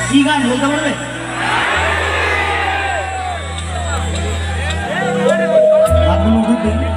কি গান বলতে পারবে? হাতগুলো উঠে দিন।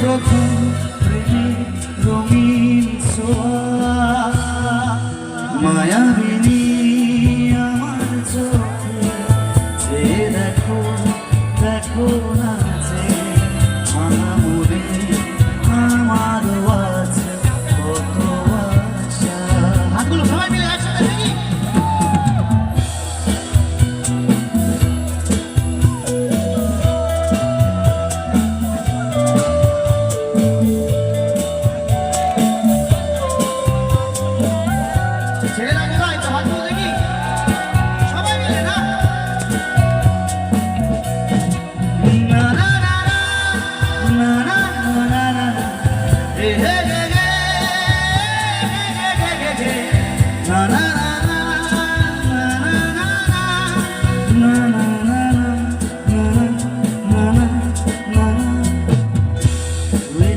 প্রথম প্রেমের রঙিন ছোঁয়া মায়াবিনী আমার চোখে যে দেখো দেখো না যে মনে আমার আছে কত আশা। হাতগুলো সবাই মিলে একসাথে দেখি।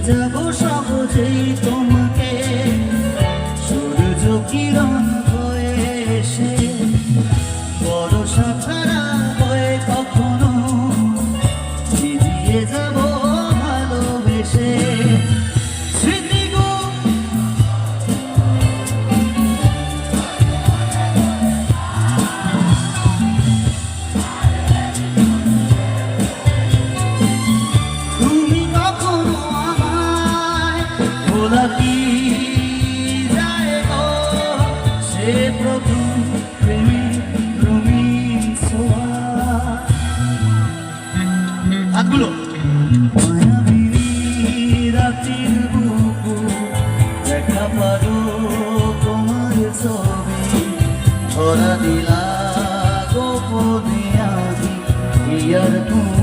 যাবো সহজেই তোমাকে সূর্য কিরণ হয়ে এসে বরষা ছাড়া হয়ে কখনো ভিজিয়ে যাবো ভালোবেসে। কি যায় গো সে প্রথম প্রেমের রঙিন ছোঁয়া। হাতগুলো মায়াবিনী রাতের বুকু দেখা পারো তোমার ছবি ধরা দিলা গোপনে আমি আর তুমি